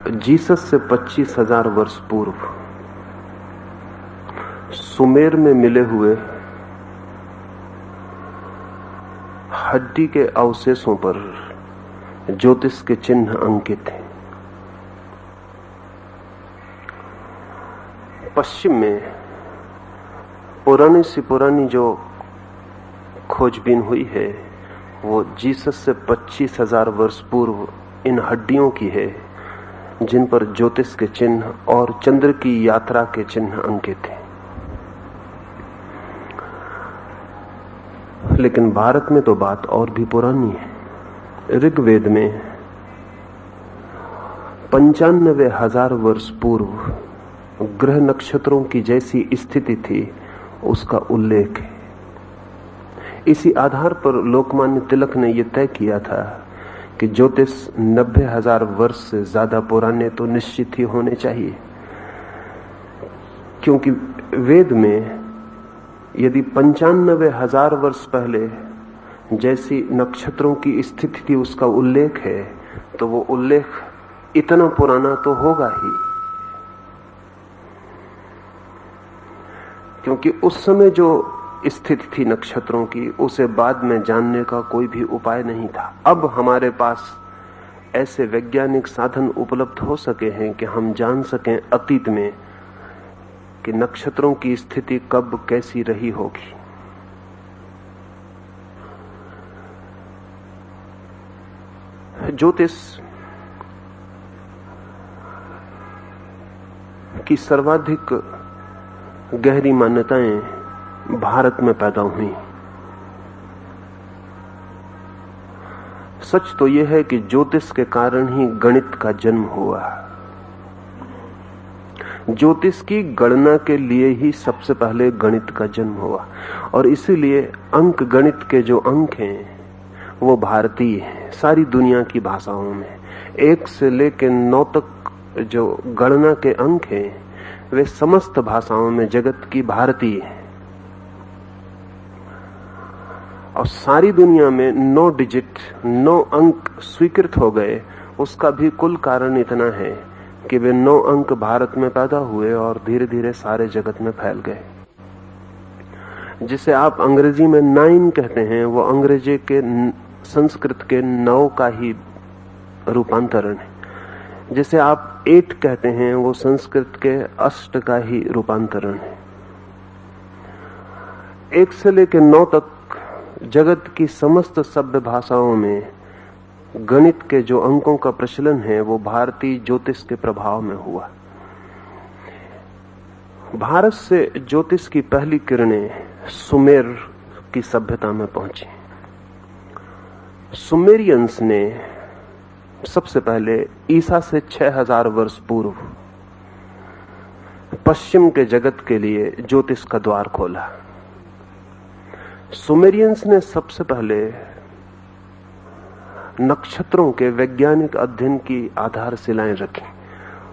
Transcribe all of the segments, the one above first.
Jesus से 25,000 वर्ष पूर्व सुमेर में मिले हुए हड्डी के अवशेषों पर ज्योतिष के चिन्ह अंकित हैं। पश्चिम में पुरानी से पुरानी जो खोजबीन हुई है वो जीसस से 25,000 वर्ष पूर्व इन हड्डियों की है जिन पर ज्योतिष के चिन्ह और चंद्र की यात्रा के चिन्ह अंकित हैं। लेकिन भारत में तो बात और भी पुरानी है। ऋग्वेद में 95,000 वर्ष पूर्व ग्रह नक्षत्रों की जैसी स्थिति थी उसका उल्लेख है। इसी आधार पर लोकमान्य तिलक ने यह तय किया था कि ज्योतिष 90,000 वर्ष से ज्यादा पुराने तो निश्चित ही होने चाहिए, क्योंकि वेद में यदि 95,000 वर्ष पहले जैसी नक्षत्रों की स्थिति थी उसका उल्लेख है तो वो उल्लेख इतना पुराना तो होगा ही, क्योंकि उस समय जो स्थिति थी नक्षत्रों की उसे बाद में जानने का कोई भी उपाय नहीं था। अब हमारे पास ऐसे वैज्ञानिक साधन उपलब्ध हो सके हैं कि हम जान सकें अतीत में कि नक्षत्रों की स्थिति कब कैसी रही होगी। ज्योतिष की सर्वाधिक गहरी मान्यताएं भारत में पैदा हुई। सच तो यह है कि ज्योतिष के कारण ही गणित का जन्म हुआ। ज्योतिष की गणना के लिए ही सबसे पहले गणित का जन्म हुआ और इसीलिए अंक गणित के जो अंक हैं वो भारतीय हैं। सारी दुनिया की भाषाओं में 1 से लेकर 9 तक जो गणना के अंक हैं वे समस्त भाषाओं में जगत की भारतीय हैं। और सारी दुनिया में 9 डिजिट 9 अंक स्वीकृत हो गए। उसका भी कुल कारण इतना है कि वे 9 अंक भारत में पैदा हुए और धीरे धीरे सारे जगत में फैल गए। जिसे आप अंग्रेजी में 9 कहते हैं वो अंग्रेजी के संस्कृत के 9 का ही रूपांतरण है। जिसे आप 8 कहते हैं वो संस्कृत के 8 का ही रूपांतरण है। 1 से लेकर 9 तक जगत की समस्त सभ्य भाषाओं में गणित के जो अंकों का प्रचलन है वो भारतीय ज्योतिष के प्रभाव में हुआ। भारत से ज्योतिष की पहली किरणें सुमेर की सभ्यता में पहुंची। सुमेरियंस ने सबसे पहले ईसा से 6,000 वर्ष पूर्व पश्चिम के जगत के लिए ज्योतिष का द्वार खोला। सुमेरियंस ने सबसे पहले नक्षत्रों के वैज्ञानिक अध्ययन की आधारशिलाएं रखी।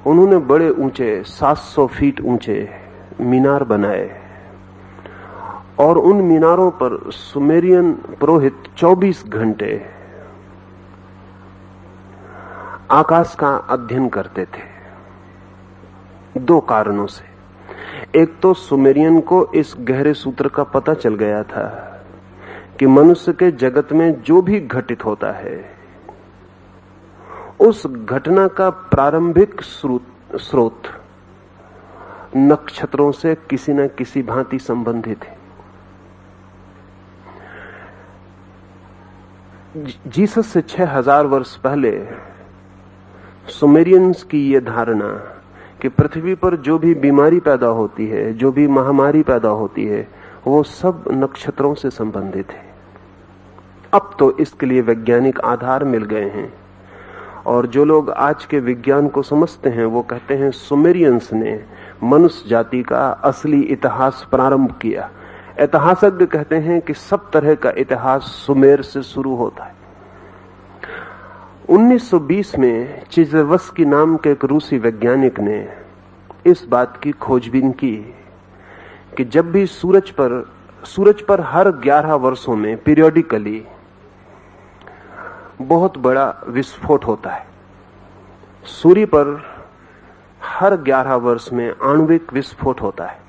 उन्होंने बड़े ऊंचे 700 फीट ऊंचे मीनार बनाए और उन मीनारों पर सुमेरियन पुरोहित 24 घंटे आकाश का अध्ययन करते थे। 2 कारणों से। एक तो सुमेरियन को इस गहरे सूत्र का पता चल गया था कि मनुष्य के जगत में जो भी घटित होता है उस घटना का प्रारंभिक स्रोत नक्षत्रों से किसी न किसी भांति संबंधित है। जीसस से 6,000 वर्ष पहले सुमेरियंस की यह धारणा कि पृथ्वी पर जो भी बीमारी पैदा होती है, जो भी महामारी पैदा होती है, वो सब नक्षत्रों से संबंधित है। अब तो इसके लिए वैज्ञानिक आधार मिल गए हैं और जो लोग आज के विज्ञान को समझते हैं वो कहते हैं सुमेरियंस ने मनुष्य जाति का असली इतिहास प्रारंभ किया। इतिहासज्ञ कहते हैं कि सब तरह का इतिहास सुमेर से शुरू होता है। 1920 में चिज़ेवस्की नाम के एक रूसी वैज्ञानिक ने इस बात की खोजबीन की कि जब भी सूरज पर हर 11 वर्षों में पीरियोडिकली बहुत बड़ा विस्फोट होता है। सूर्य पर हर 11 वर्ष में आणविक विस्फोट होता है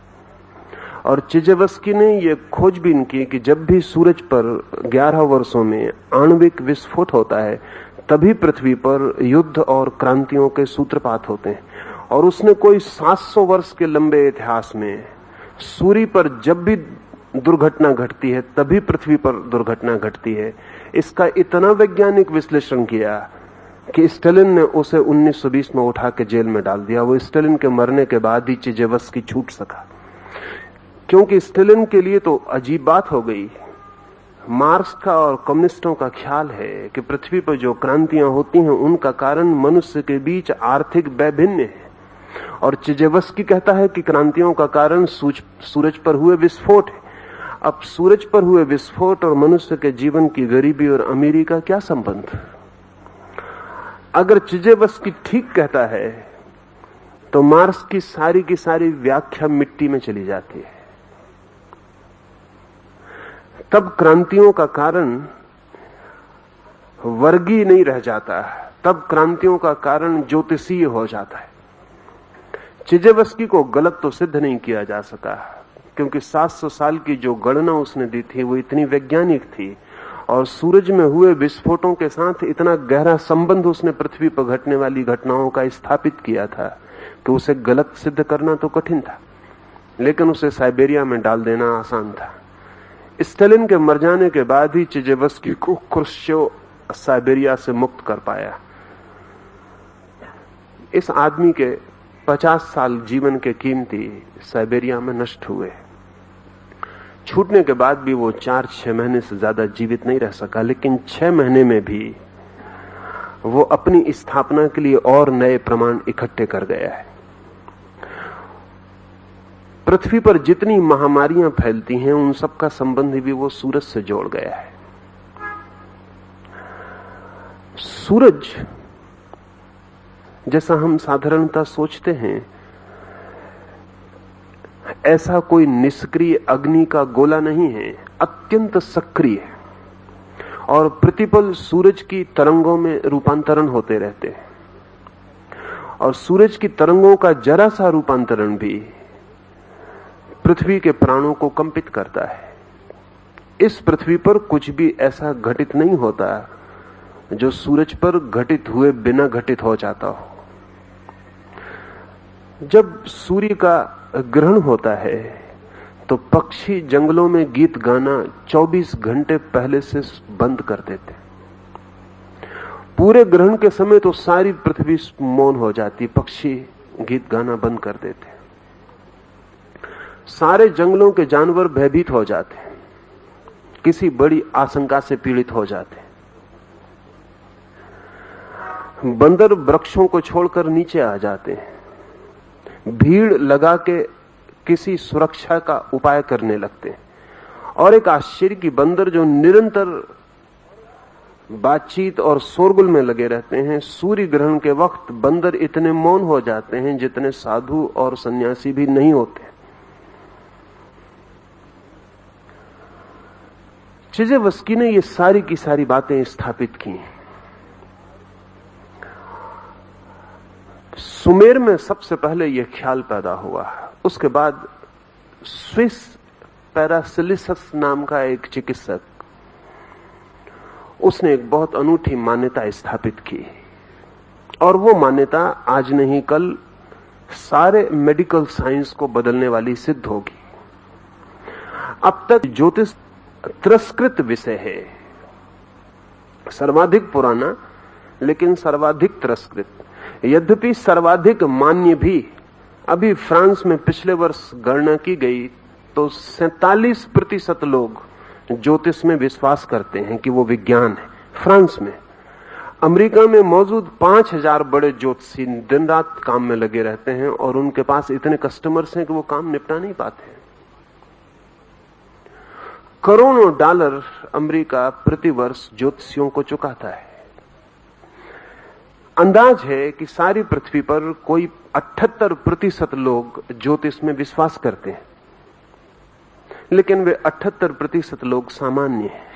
और चिजेवस्की ने यह खोजबीन की कि जब भी सूरज पर 11 वर्षों में आणविक विस्फोट होता है तभी पृथ्वी पर युद्ध और क्रांतियों के सूत्रपात होते हैं। और उसने कोई 700 वर्ष के लंबे इतिहास में सूर्य पर जब भी दुर्घटना घटती है तभी पृथ्वी पर दुर्घटना घटती है, इसका इतना वैज्ञानिक विश्लेषण किया कि स्टालिन ने उसे 1920 में उठा के जेल में डाल दिया। वो स्टालिन के मरने के बाद ही चिजेवस्की छूट सका, क्योंकि स्टालिन के लिए तो अजीब बात हो गई। मार्क्स का और कम्युनिस्टों का ख्याल है कि पृथ्वी पर जो क्रांतियां होती हैं उनका कारण मनुष्य के बीच आर्थिक वैभिन्न है, और चिजेवस्की कहता है कि क्रांतियों का कारण सूरज पर हुए विस्फोट है। अब सूरज पर हुए विस्फोट और मनुष्य के जीवन की गरीबी और अमीरी का क्या संबंध? अगर चिजेवस्की ठीक कहता है तो मार्क्स की सारी व्याख्या मिट्टी में चली जाती है। तब क्रांतियों का कारण वर्गीय नहीं रह जाता, तब क्रांतियों का कारण ज्योतिषीय हो जाता है। चिजेवस्की को गलत तो सिद्ध नहीं किया जा सका, क्योंकि 700 साल की जो गणना उसने दी थी वो इतनी वैज्ञानिक थी, और सूरज में हुए विस्फोटों के साथ इतना गहरा संबंध उसने पृथ्वी पर घटने वाली घटनाओं का स्थापित किया था कि उसे गलत सिद्ध करना तो कठिन था, लेकिन उसे साइबेरिया में डाल देना आसान था। स्टालिन के मर जाने के बाद ही चिजेवस्की को क्रुश्चेव साइबेरिया से मुक्त कर पाया। इस आदमी के 50 साल जीवन के कीमती साइबेरिया में नष्ट हुए। छूटने के बाद भी वो 4-6 महीने से ज्यादा जीवित नहीं रह सका, लेकिन 6 महीने में भी वो अपनी स्थापना के लिए और नए प्रमाण इकट्ठे कर गया है। पृथ्वी पर जितनी महामारियां फैलती हैं उन सब का संबंध भी वो सूरज से जोड़ गया है। सूरज जैसा हम साधारणतः सोचते हैं ऐसा कोई निष्क्रिय अग्नि का गोला नहीं है, अत्यंत सक्रिय है, और प्रतिपल सूरज की तरंगों में रूपांतरण होते रहते हैं, और सूरज की तरंगों का जरा सा रूपांतरण भी पृथ्वी के प्राणों को कंपित करता है। इस पृथ्वी पर कुछ भी ऐसा घटित नहीं होता जो सूरज पर घटित हुए बिना घटित हो जाता हो। जब सूर्य का ग्रहण होता है तो पक्षी जंगलों में गीत गाना 24 घंटे पहले से बंद कर देते। पूरे ग्रहण के समय तो सारी पृथ्वी मौन हो जाती, पक्षी गीत गाना बंद कर देते। सारे जंगलों के जानवर भयभीत हो जाते, किसी बड़ी आशंका से पीड़ित हो जाते। बंदर वृक्षों को छोड़कर नीचे आ जाते हैं, भीड़ लगा के किसी सुरक्षा का उपाय करने लगते हैं। और एक आश्चर्य की बंदर जो निरंतर बातचीत और शोरगुल में लगे रहते हैं, सूर्य ग्रहण के वक्त बंदर इतने मौन हो जाते हैं जितने साधु और सन्यासी भी नहीं होते। चिजेवस्की ने ये सारी की सारी बातें स्थापित की। सुमेर में सबसे पहले यह ख्याल पैदा हुआ। उसके बाद स्विस पैरासिलिसस नाम का एक चिकित्सक, उसने एक बहुत अनूठी मान्यता स्थापित की, और वो मान्यता आज नहीं कल सारे मेडिकल साइंस को बदलने वाली सिद्ध होगी। अब तक ज्योतिष तिरस्कृत विषय है, सर्वाधिक पुराना लेकिन सर्वाधिक तिरस्कृत, यद्यपि सर्वाधिक मान्य भी। अभी फ्रांस में पिछले वर्ष गणना की गई तो 47% लोग ज्योतिष में विश्वास करते हैं कि वो विज्ञान है फ्रांस में। अमेरिका में मौजूद 5000 बड़े ज्योतिषी दिन रात काम में लगे रहते हैं, और उनके पास इतने कस्टमर्स हैं कि वो काम निपटा नहीं पाते। करोड़ों डॉलर अमेरिका प्रतिवर्ष ज्योतिषियों को चुकाता है। अंदाज है कि सारी पृथ्वी पर कोई 78% लोग ज्योतिष में विश्वास करते हैं, लेकिन वे 78% लोग सामान्य हैं।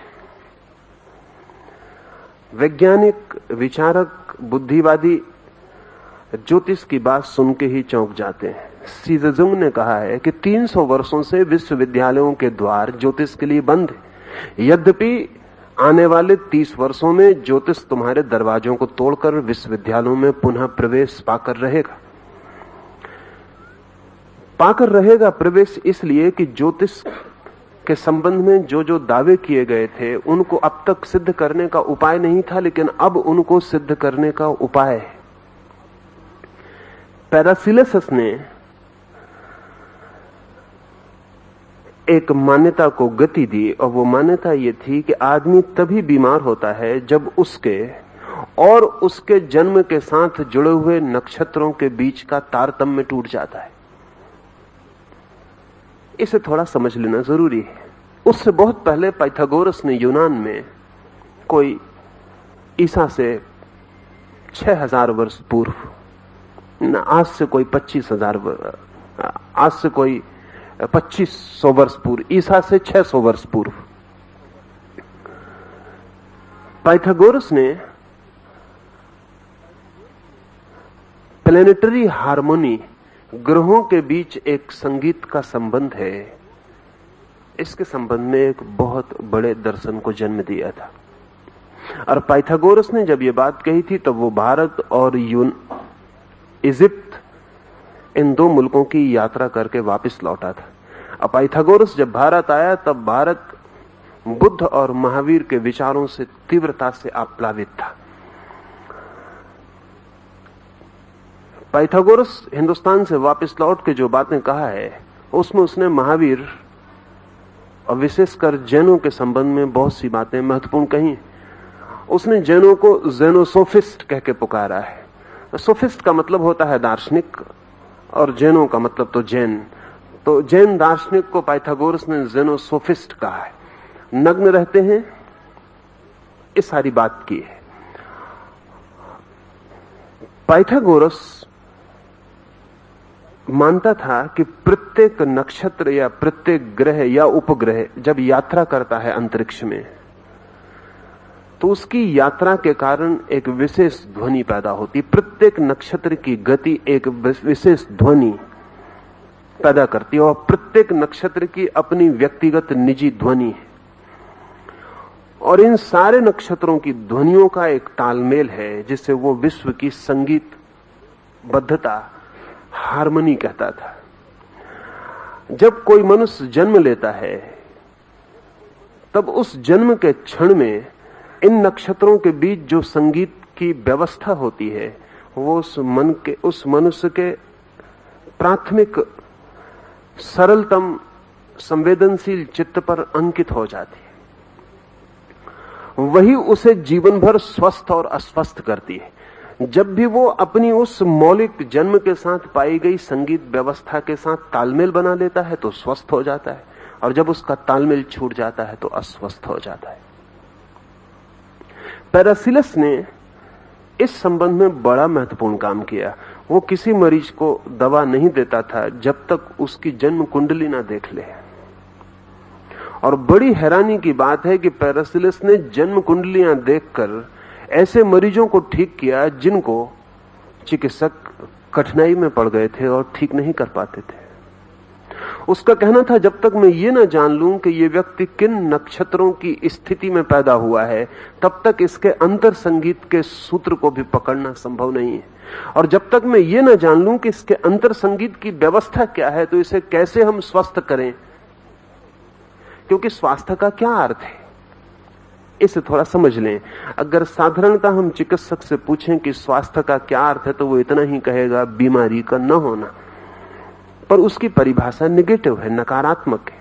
वैज्ञानिक, विचारक, बुद्धिवादी ज्योतिष की बात सुन के ही चौंक जाते हैं। सी जेजुंग ने कहा है कि 300 वर्षों से विश्वविद्यालयों के द्वार ज्योतिष के लिए बंद है। यद्यपि आने वाले 30 वर्षों में ज्योतिष तुम्हारे दरवाजों को तोड़कर विश्वविद्यालयों में पुनः प्रवेश पाकर रहेगा प्रवेश, इसलिए कि ज्योतिष के संबंध में जो जो दावे किए गए थे उनको अब तक सिद्ध करने का उपाय नहीं था, लेकिन अब उनको सिद्ध करने का उपाय है। पैरासिलेसस ने एक मान्यता को गति दी और वो मान्यता ये थी कि आदमी तभी बीमार होता है जब उसके और उसके जन्म के साथ जुड़े हुए नक्षत्रों के बीच का तारतम्य टूट जाता है। इसे थोड़ा समझ लेना जरूरी है। उससे बहुत पहले पाइथागोरस ने यूनान में कोई ईसा से 6000 वर्ष पूर्व, आज से कोई 2500 वर्ष पूर्व, ईसा से 600 वर्ष पूर्व पाइथागोरस ने प्लेनेटरी हार्मोनी, ग्रहों के बीच एक संगीत का संबंध है, इसके संबंध में एक बहुत बड़े दर्शन को जन्म दिया था। और पाइथागोरस ने जब ये बात कही थी तब वो भारत और इजिप्ट, इन 2 मुल्कों की यात्रा करके वापस लौटा था। अब पाइथागोरस जब भारत आया तब भारत बुद्ध और महावीर के विचारों से तीव्रता से आप्लावित था। पाइथागोरस हिंदुस्तान से वापस लौट के जो बातें कहा है उसमें उसने महावीर और विशेषकर जैनों के संबंध में बहुत सी बातें महत्वपूर्ण कही। उसने जैनों को जेनोसोफिस्ट कह के पुकारा है। सोफिस्ट का मतलब होता है दार्शनिक और जैनों का मतलब तो जैन। तो जैन दार्शनिक को पाइथागोरस ने जेनोसोफिस्ट कहा है। नग्न रहते हैं, इस सारी बात की है। पाइथागोरस मानता था कि प्रत्येक नक्षत्र या प्रत्येक ग्रह या उपग्रह जब यात्रा करता है अंतरिक्ष में तो उसकी यात्रा के कारण एक विशेष ध्वनि पैदा होती। प्रत्येक नक्षत्र की गति एक विशेष ध्वनि पैदा करती है और प्रत्येक नक्षत्र की अपनी व्यक्तिगत निजी ध्वनि है। और इन सारे नक्षत्रों की ध्वनियों का एक तालमेल है जिसे वो विश्व की संगीत बद्धता, हार्मनी कहता था। जब कोई मनुष्य जन्म लेता है तब उस जन्म के क्षण में इन नक्षत्रों के बीच जो संगीत की व्यवस्था होती है वो उस मनुष्य के प्राथमिक सरलतम संवेदनशील चित्त पर अंकित हो जाती है। वही उसे जीवन भर स्वस्थ और अस्वस्थ करती है। जब भी वो अपनी उस मौलिक जन्म के साथ पाई गई संगीत व्यवस्था के साथ तालमेल बना लेता है तो स्वस्थ हो जाता है, और जब उसका तालमेल छूट जाता है तो अस्वस्थ हो जाता है। पैरासिलस ने इस संबंध में बड़ा महत्वपूर्ण काम किया। वो किसी मरीज को दवा नहीं देता था जब तक उसकी जन्म कुंडली ना देख ले। और बड़ी हैरानी की बात है कि पैरासिलस ने जन्म कुंडलियां देखकर ऐसे मरीजों को ठीक किया जिनको चिकित्सक कठिनाई में पड़ गए थे और ठीक नहीं कर पाते थे। उसका कहना था, जब तक मैं ये ना जान लूं कि ये व्यक्ति किन नक्षत्रों की स्थिति में पैदा हुआ है तब तक इसके अंतर संगीत के सूत्र को भी पकड़ना संभव नहीं है। और जब तक मैं ये ना जान लूं कि इसके अंतर संगीत की व्यवस्था क्या है तो इसे कैसे हम स्वस्थ करें, क्योंकि स्वास्थ्य का क्या अर्थ है इसे थोड़ा समझ लें। अगर साधारणतः हम चिकित्सक से पूछें कि स्वास्थ्य का क्या अर्थ है तो वो इतना ही कहेगा, बीमारी का न होना। पर उसकी परिभाषा निगेटिव है, नकारात्मक है।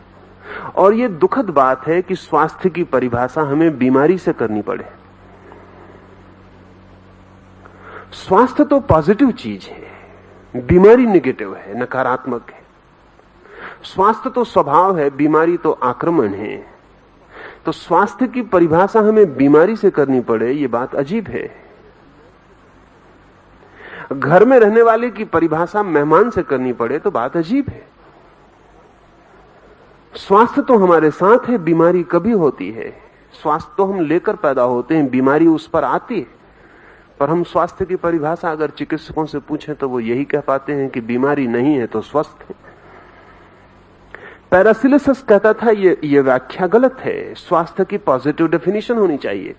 और ये दुखद बात है कि स्वास्थ्य की परिभाषा हमें बीमारी से करनी पड़े। स्वास्थ्य तो पॉजिटिव चीज है, बीमारी निगेटिव है, नकारात्मक है। स्वास्थ्य तो स्वभाव है, बीमारी तो आक्रमण है। तो स्वास्थ्य की परिभाषा हमें बीमारी से करनी पड़े, ये बात अजीब है। घर में रहने वाले की परिभाषा मेहमान से करनी पड़े तो बात अजीब है। स्वास्थ्य तो हमारे साथ है, बीमारी कभी होती है। स्वास्थ्य तो हम लेकर पैदा होते हैं, बीमारी उस पर आती है। पर हम स्वास्थ्य की परिभाषा अगर चिकित्सकों से पूछें तो वो यही कह पाते हैं कि बीमारी नहीं है तो स्वस्थ है। पैरासिलिस कहता था ये व्याख्या गलत है, स्वास्थ्य की पॉजिटिव डेफिनेशन होनी चाहिए।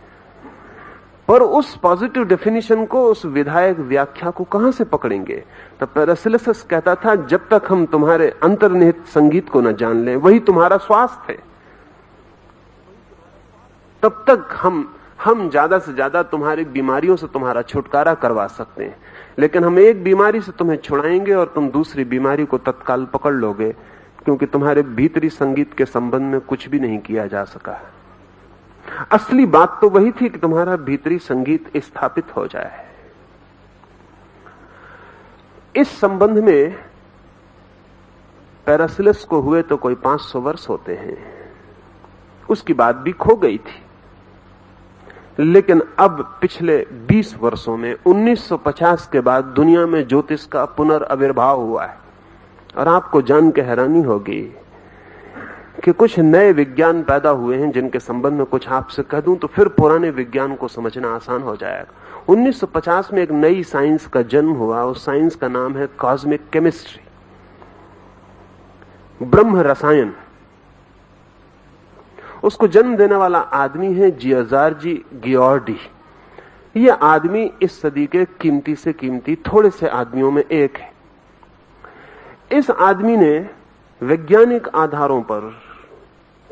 पर उस पॉजिटिव डेफिनेशन को, उस विधायक व्याख्या को कहां से पकड़ेंगे? तो पैरासिलिस कहता था जब तक हम तुम्हारे अंतर्निहित संगीत को न जान लें, वही तुम्हारा स्वास्थ्य है, तब तक हम ज्यादा से ज्यादा तुम्हारी बीमारियों से तुम्हारा छुटकारा करवा सकते हैं। लेकिन हम एक बीमारी से तुम्हें छुड़ाएंगे और तुम दूसरी बीमारी को तत्काल पकड़ लोगे, क्योंकि तुम्हारे भीतरी संगीत के संबंध में कुछ भी नहीं किया जा सका। असली बात तो वही थी कि तुम्हारा भीतरी संगीत स्थापित हो जाए। इस संबंध में पैरासिलिस को हुए तो कोई 500 वर्ष होते हैं। उसकी बात भी खो गई थी। लेकिन अब पिछले 20 वर्षों में 1950 के बाद दुनिया में ज्योतिष का पुनर्आविर्भाव हुआ है। और आपको जान के हैरानी होगी कि कुछ नए विज्ञान पैदा हुए हैं जिनके संबंध में कुछ आपसे कह दूं तो फिर पुराने विज्ञान को समझना आसान हो जाएगा। 1950 में एक नई साइंस का जन्म हुआ। उस साइंस का नाम है कॉस्मिक केमिस्ट्री, ब्रह्म रसायन। उसको जन्म देने वाला आदमी है जियोजार्जी गियोर्डी। यह आदमी इस सदी के कीमती से कीमती थोड़े से आदमियों में एक है। इस आदमी ने वैज्ञानिक आधारों पर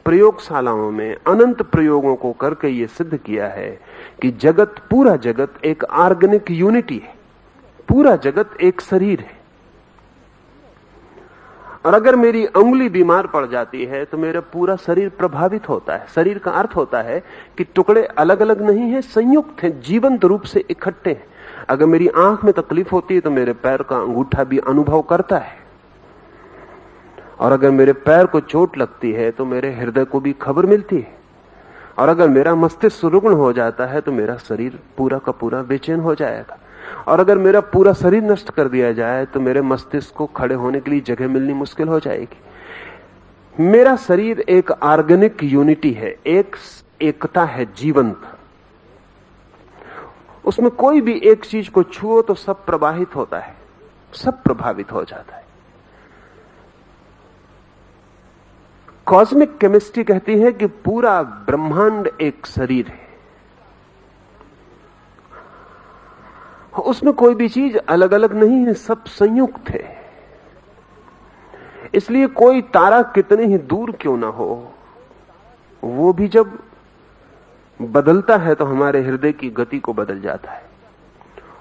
प्रयोगशालाओं में अनंत प्रयोगों को करके यह सिद्ध किया है कि जगत, पूरा जगत एक ऑर्गेनिक यूनिटी है। पूरा जगत एक शरीर है। और अगर मेरी अंगुली बीमार पड़ जाती है तो मेरा पूरा शरीर प्रभावित होता है। शरीर का अर्थ होता है कि टुकड़े अलग अलग नहीं है, संयुक्त हैं, जीवंत रूप से इकट्ठे हैं। अगर मेरी आंख में तकलीफ होती है तो मेरे पैर का अंगूठा भी अनुभव करता है। और अगर मेरे पैर को चोट लगती है तो मेरे हृदय को भी खबर मिलती है। और अगर मेरा मस्तिष्क रुग्ण हो जाता है तो मेरा शरीर पूरा का पूरा बेचैन हो जाएगा। और अगर मेरा पूरा शरीर नष्ट कर दिया जाए तो मेरे मस्तिष्क को खड़े होने के लिए जगह मिलनी मुश्किल हो जाएगी। मेरा शरीर एक ऑर्गेनिक यूनिटी है, एक एकता है, जीवंत। उसमें कोई भी एक चीज को छुओ तो सब प्रवाहित होता है, सब प्रभावित हो जाता है। कॉस्मिक केमिस्ट्री कहती है कि पूरा ब्रह्मांड एक शरीर है। उसमें कोई भी चीज अलग अलग नहीं है, सब संयुक्त है। इसलिए कोई तारा कितने ही दूर क्यों ना हो, वो भी जब बदलता है तो हमारे हृदय की गति को बदल जाता है।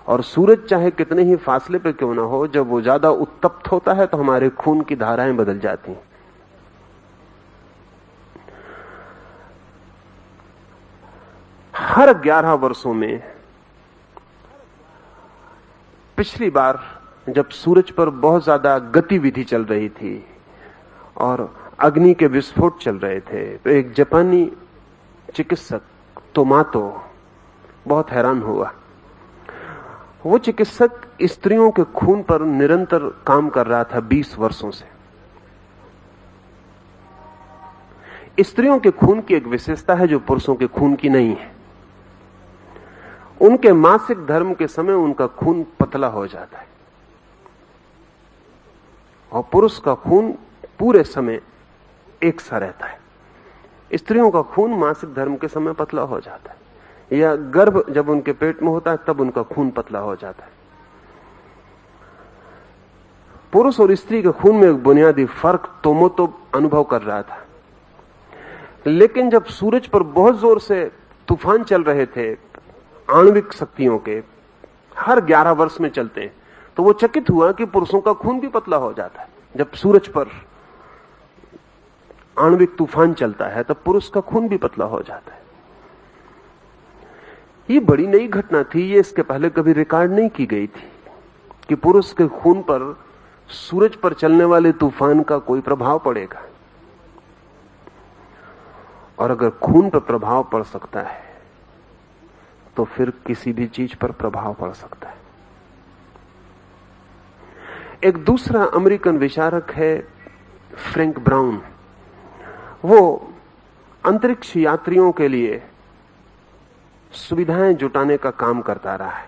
और सूरज चाहे कितने ही फासले पे क्यों ना हो, जब वो ज्यादा उत्तप्त होता है तो हमारे खून की धाराएं बदल जाती हैं। हर 11 वर्षों में, पिछली बार जब सूरज पर बहुत ज्यादा गतिविधि चल रही थी और अग्नि के विस्फोट चल रहे थे, तो एक जापानी चिकित्सक तोमातो बहुत हैरान हुआ। वो चिकित्सक स्त्रियों के खून पर निरंतर काम कर रहा था 20 वर्षों से। स्त्रियों के खून की एक विशेषता है जो पुरुषों के खून की नहीं है। उनके मासिक धर्म के समय उनका खून पतला हो जाता है और पुरुष का खून पूरे समय एक सा रहता है। स्त्रियों का खून मासिक धर्म के समय पतला हो जाता है, या गर्भ जब उनके पेट में होता है तब उनका खून पतला हो जाता है। पुरुष और स्त्री के खून में एक बुनियादी फर्क तोमातो अनुभव कर रहा था। लेकिन जब सूरज पर बहुत जोर से तूफान चल रहे थे आणविक शक्तियों के, हर 11 वर्ष में चलते हैं, तो वो चकित हुआ कि पुरुषों का खून भी पतला हो जाता है। जब सूरज पर आणविक तूफान चलता है तब पुरुष का खून भी पतला हो जाता है। ये बड़ी नई घटना थी, ये इसके पहले कभी रिकॉर्ड नहीं की गई थी कि पुरुष के खून पर सूरज पर चलने वाले तूफान का कोई प्रभाव पड़ेगा। और अगर खून पर प्रभाव पड़ सकता है तो फिर किसी भी चीज पर प्रभाव पड़ सकता है। एक दूसरा अमेरिकन विचारक है फ्रैंक ब्राउन। वो अंतरिक्ष यात्रियों के लिए सुविधाएं जुटाने का काम करता रहा है।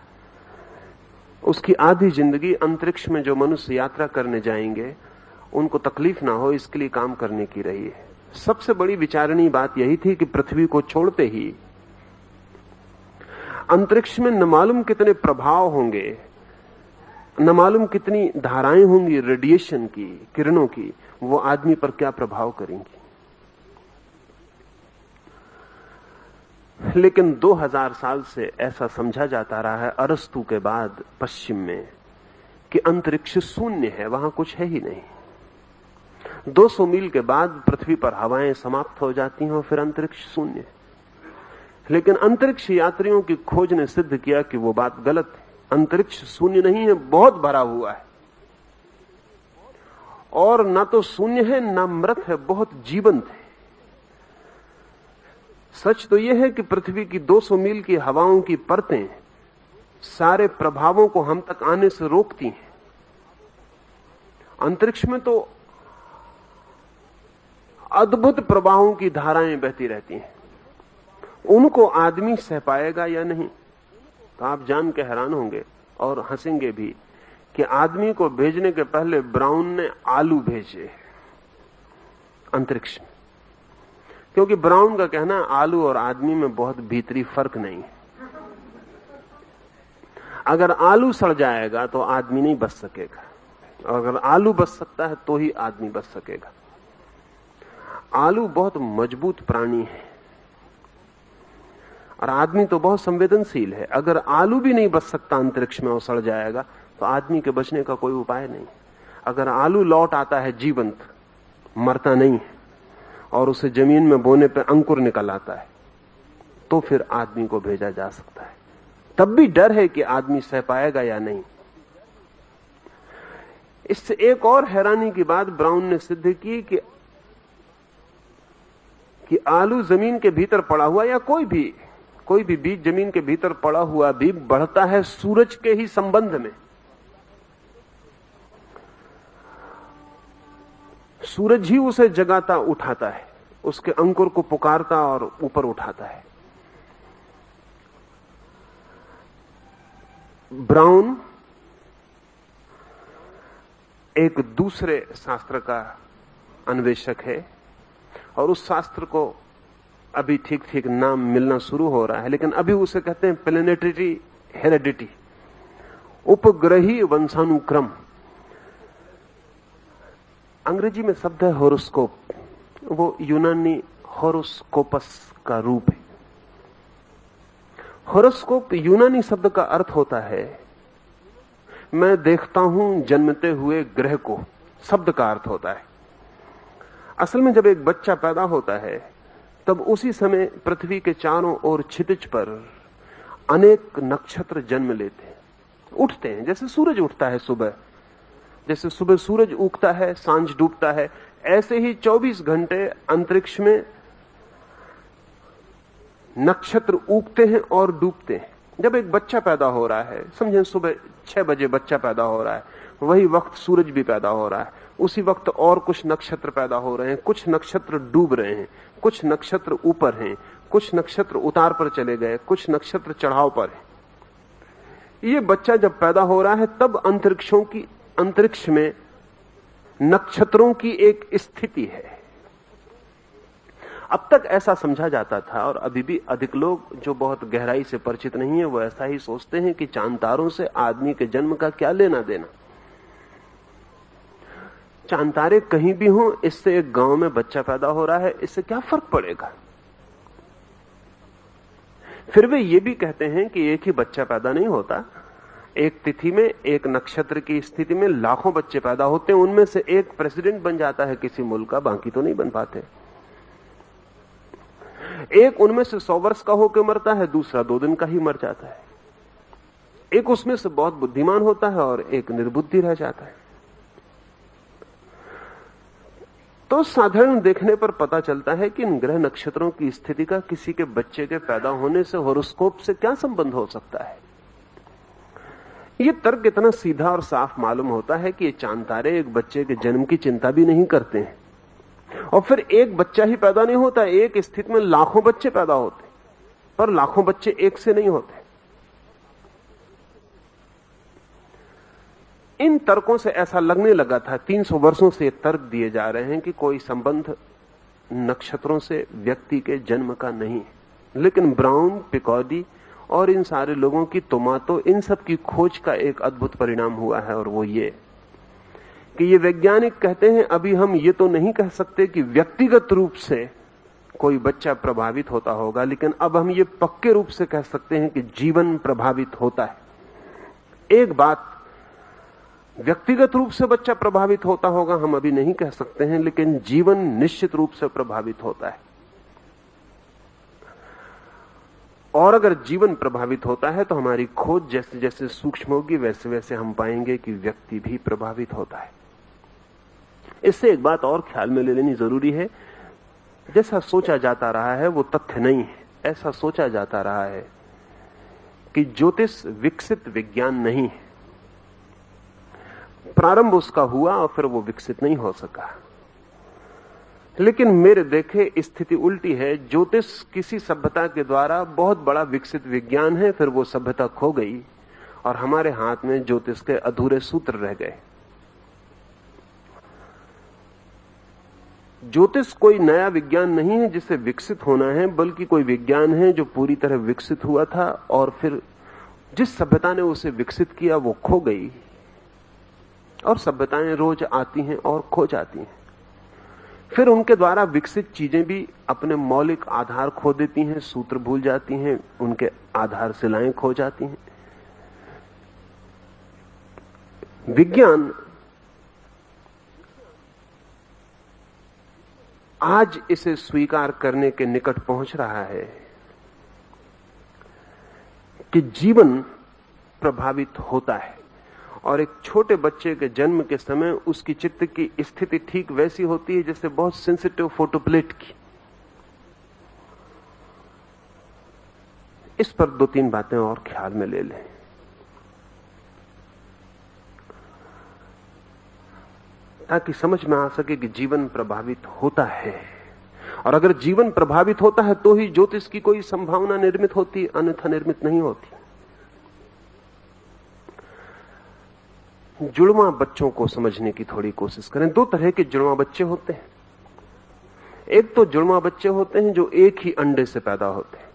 उसकी आधी जिंदगी अंतरिक्ष में जो मनुष्य यात्रा करने जाएंगे उनको तकलीफ ना हो इसके लिए काम करने की रही है। सबसे बड़ी विचारणीय बात यही थी कि पृथ्वी को छोड़ते ही अंतरिक्ष में न मालूम कितने प्रभाव होंगे, न मालूम कितनी धाराएं होंगी रेडिएशन की, किरणों की, वो आदमी पर क्या प्रभाव करेंगी। लेकिन 2000 साल से ऐसा समझा जाता रहा है अरस्तु के बाद पश्चिम में कि अंतरिक्ष शून्य है, वहां कुछ है ही नहीं। 200 मील के बाद पृथ्वी पर हवाएं समाप्त हो जाती हैं और फिर अंतरिक्ष शून्य है। लेकिन अंतरिक्ष यात्रियों की खोज ने सिद्ध किया कि वो बात गलत है। अंतरिक्ष शून्य नहीं है, बहुत भरा हुआ है, और ना तो शून्य है ना मृत है, बहुत जीवंत है। सच तो यह है कि पृथ्वी की 200 मील की हवाओं की परतें सारे प्रभावों को हम तक आने से रोकती हैं। अंतरिक्ष में तो अद्भुत प्रवाहों की धाराएं बहती रहती हैं, उनको आदमी सह पाएगा या नहीं। तो आप जान के हैरान होंगे और हंसेंगे भी कि आदमी को भेजने के पहले ब्राउन ने आलू भेजे अंतरिक्ष में, क्योंकि ब्राउन का कहना आलू और आदमी में बहुत भीतरी फर्क नहीं है। अगर आलू सड़ जाएगा तो आदमी नहीं बच सकेगा, और अगर आलू बच सकता है तो ही आदमी बच सकेगा। आलू बहुत मजबूत प्राणी है और आदमी तो बहुत संवेदनशील है। अगर आलू भी नहीं बच सकता अंतरिक्ष में और सड़ जाएगा तो आदमी के बचने का कोई उपाय नहीं। अगर आलू लौट आता है जीवंत, मरता नहीं है, और उसे जमीन में बोने पे अंकुर निकल आता है, तो फिर आदमी को भेजा जा सकता है। तब भी डर है कि आदमी सह पाएगा या नहीं। इससे एक और हैरानी की बात ब्राउन ने सिद्ध की कि आलू जमीन के भीतर पड़ा हुआ या कोई भी बीज जमीन के भीतर पड़ा हुआ भी बढ़ता है सूरज के ही संबंध में। सूरज ही उसे जगाता उठाता है, उसके अंकुर को पुकारता और ऊपर उठाता है। ब्राउन एक दूसरे शास्त्र का अन्वेषक है और उस शास्त्र को अभी ठीक ठीक नाम मिलना शुरू हो रहा है, लेकिन अभी उसे कहते हैं प्लेनेटरी हेरेडिटी, उपग्रही वंशानुक्रम। अंग्रेजी में शब्द है होरोस्कोप, वो यूनानी होरोस्कोपस का रूप है। होरोस्कोप यूनानी शब्द का अर्थ होता है मैं देखता हूं जन्मते हुए ग्रह को, शब्द का अर्थ होता है। असल में जब एक बच्चा पैदा होता है तब उसी समय पृथ्वी के चारों ओर क्षितिज पर अनेक नक्षत्र जन्म लेते हैं, उठते हैं, जैसे सूरज उठता है सुबह, जैसे सुबह सूरज उगता है सांझ डूबता है, ऐसे ही 24 घंटे अंतरिक्ष में नक्षत्र उगते हैं और डूबते हैं। जब एक बच्चा पैदा हो रहा है, समझें सुबह 6 बजे बच्चा पैदा हो रहा है, वही वक्त सूरज भी पैदा हो रहा है, उसी वक्त और कुछ नक्षत्र पैदा हो रहे हैं, कुछ नक्षत्र डूब रहे हैं, कुछ नक्षत्र ऊपर हैं, कुछ नक्षत्र उतार पर चले गए, कुछ नक्षत्र चढ़ाव पर हैं। ये बच्चा जब पैदा हो रहा है तब अंतरिक्ष में नक्षत्रों की एक स्थिति है। अब तक ऐसा समझा जाता था, और अभी भी अधिक लोग जो बहुत गहराई से परिचित नहीं है वो ऐसा ही सोचते हैं कि चांद तारों से आदमी के जन्म का क्या लेना देना। चांद तारे कहीं भी हों, इससे एक गांव में बच्चा पैदा हो रहा है, इससे क्या फर्क पड़ेगा। फिर वे ये भी कहते हैं कि एक ही बच्चा पैदा नहीं होता, एक तिथि में एक नक्षत्र की स्थिति में लाखों बच्चे पैदा होते हैं, उनमें से एक प्रेसिडेंट बन जाता है किसी मुल्क का, बाकी तो नहीं बन पाते। एक उनमें से 100 वर्ष का होकर मरता है, दूसरा 2 दिन का ही मर जाता है। एक उसमें से बहुत बुद्धिमान होता है और एक निर्बुद्धि रह जाता है। तो साधारण देखने पर पता चलता है कि इन ग्रह नक्षत्रों की स्थिति का किसी के बच्चे के पैदा होने से होरोस्कोप से क्या संबंध हो सकता है। यह तर्क इतना सीधा और साफ मालूम होता है कि ये चांद तारे एक बच्चे के जन्म की चिंता भी नहीं करते हैं, और फिर एक बच्चा ही पैदा नहीं होता, एक स्थिति में लाखों बच्चे पैदा होते, पर लाखों बच्चे एक से नहीं होते। इन तर्कों से ऐसा लगने लगा था, 300 वर्षों से तर्क दिए जा रहे हैं कि कोई संबंध नक्षत्रों से व्यक्ति के जन्म का नहीं है। लेकिन ब्राउन, पिकॉडी और इन सारे लोगों की तो इन सब की खोज का एक अद्भुत परिणाम हुआ है, और वो ये कि ये वैज्ञानिक कहते हैं अभी हम ये तो नहीं कह सकते कि व्यक्तिगत रूप से कोई बच्चा प्रभावित होता होगा, लेकिन अब हम ये पक्के रूप से कह सकते हैं कि जीवन प्रभावित होता है। एक बात, व्यक्तिगत रूप से बच्चा प्रभावित होता होगा हम अभी नहीं कह सकते हैं, लेकिन जीवन निश्चित रूप से प्रभावित होता है। और अगर जीवन प्रभावित होता है तो हमारी खोज जैसे जैसे सूक्ष्म होगी वैसे वैसे हम पाएंगे कि व्यक्ति भी प्रभावित होता है। इससे एक बात और ख्याल में ले लेनी जरूरी है, जैसा सोचा जाता रहा है वो तथ्य नहीं है। ऐसा सोचा जाता रहा है कि ज्योतिष विकसित विज्ञान नहीं है, प्रारंभ उसका हुआ और फिर वो विकसित नहीं हो सका। लेकिन मेरे देखे स्थिति उल्टी है। ज्योतिष किसी सभ्यता के द्वारा बहुत बड़ा विकसित विज्ञान है, फिर वो सभ्यता खो गई और हमारे हाथ में ज्योतिष के अधूरे सूत्र रह गए। ज्योतिष कोई नया विज्ञान नहीं है जिसे विकसित होना है, बल्कि कोई विज्ञान है जो पूरी तरह विकसित हुआ था और फिर जिस सभ्यता ने उसे विकसित किया वो खो गई, और सभ्यताएं रोज आती हैं और खो जाती हैं। फिर उनके द्वारा विकसित चीजें भी अपने मौलिक आधार खो देती हैं, सूत्र भूल जाती हैं, उनके आधारशिलाएं खो जाती हैं। विज्ञान आज इसे स्वीकार करने के निकट पहुंच रहा है कि जीवन प्रभावित होता है, और एक छोटे बच्चे के जन्म के समय उसकी चित्त की स्थिति ठीक वैसी होती है जैसे बहुत सेंसिटिव फोटोप्लेट की। इस पर 2-3 बातें और ख्याल में ले लें। ताकि समझ में आ सके कि जीवन प्रभावित होता है, और अगर जीवन प्रभावित होता है तो ही ज्योतिष की कोई संभावना निर्मित होती, अन्यथा निर्मित नहीं होती। जुड़वा बच्चों को समझने की थोड़ी कोशिश करें। 2 तरह के जुड़वा बच्चे होते हैं। एक तो जुड़वा बच्चे होते हैं जो एक ही अंडे से पैदा होते हैं,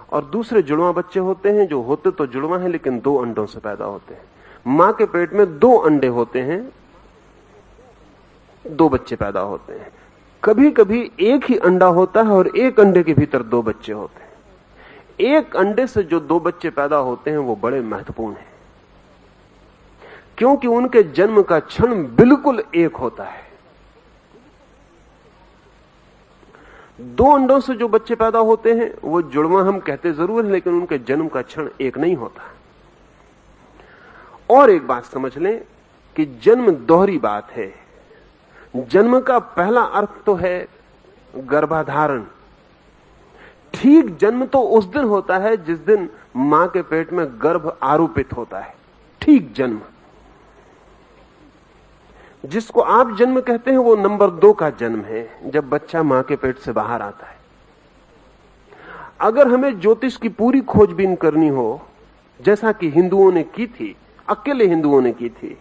और दूसरे जुड़वा बच्चे होते हैं जो होते तो जुड़वा हैं लेकिन 2 अंडों से पैदा होते हैं। मां के पेट में 2 अंडे होते हैं, 2 बच्चे पैदा होते हैं। कभी कभी एक ही अंडा होता है और एक अंडे के भीतर 2 बच्चे होते हैं। एक अंडे से जो 2 बच्चे पैदा होते हैं वो बड़े महत्वपूर्ण हैं, क्योंकि उनके जन्म का क्षण बिल्कुल एक होता है। 2 अंडों से जो बच्चे पैदा होते हैं वो जुड़वा हम कहते जरूर हैं, लेकिन उनके जन्म का क्षण एक नहीं होता। और एक बात समझ लें कि जन्म दोहरी बात है। जन्म का पहला अर्थ तो है गर्भाधारण। ठीक जन्म तो उस दिन होता है जिस दिन मां के पेट में गर्भ आरोपित होता है। ठीक जन्म, जिसको आप जन्म कहते हैं वो नंबर 2 का जन्म है, जब बच्चा मां के पेट से बाहर आता है। अगर हमें ज्योतिष की पूरी खोजबीन करनी हो, जैसा कि हिंदुओं ने की थी, अकेले हिंदुओं ने की थी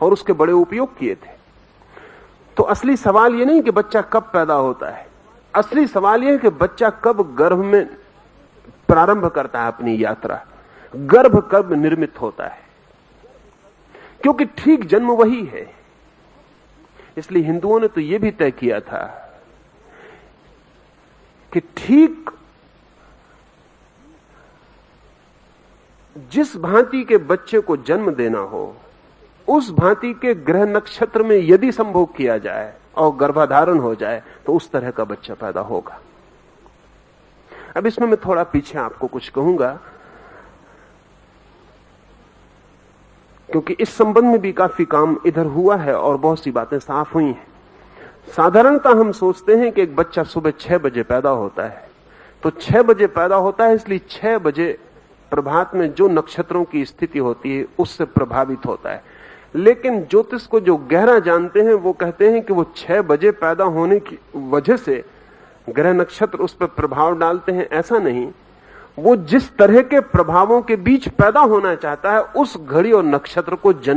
और उसके बड़े उपयोग किए थे, तो असली सवाल ये नहीं कि बच्चा कब पैदा होता है। असली सवाल यह है कि बच्चा कब गर्भ में प्रारंभ करता है अपनी यात्रा, गर्भ कब निर्मित होता है, क्योंकि ठीक जन्म वही है। इसलिए हिंदुओं ने तो यह भी तय किया था कि ठीक जिस भांति के बच्चे को जन्म देना हो, उस भांति के ग्रह नक्षत्र में यदि संभोग किया जाए और गर्भाधारण हो जाए तो उस तरह का बच्चा पैदा होगा। अब इसमें मैं थोड़ा पीछे आपको कुछ कहूंगा, क्योंकि इस संबंध में भी काफी काम इधर हुआ है और बहुत सी बातें साफ हुई हैं। साधारणतः हम सोचते हैं कि एक बच्चा सुबह 6 बजे पैदा होता है, तो 6 बजे पैदा होता है इसलिए 6 बजे प्रभात में जो नक्षत्रों की स्थिति होती है उससे प्रभावित होता है। लेकिन ज्योतिष को जो गहरा जानते हैं वो कहते हैं कि वो 6 बजे पैदा होने की वजह से ग्रह नक्षत्र उस पर प्रभाव डालते हैं, ऐसा नहीं। वो जिस तरह के प्रभावों के बीच पैदा होना चाहता है, उस घड़ी और नक्षत्र को जन्म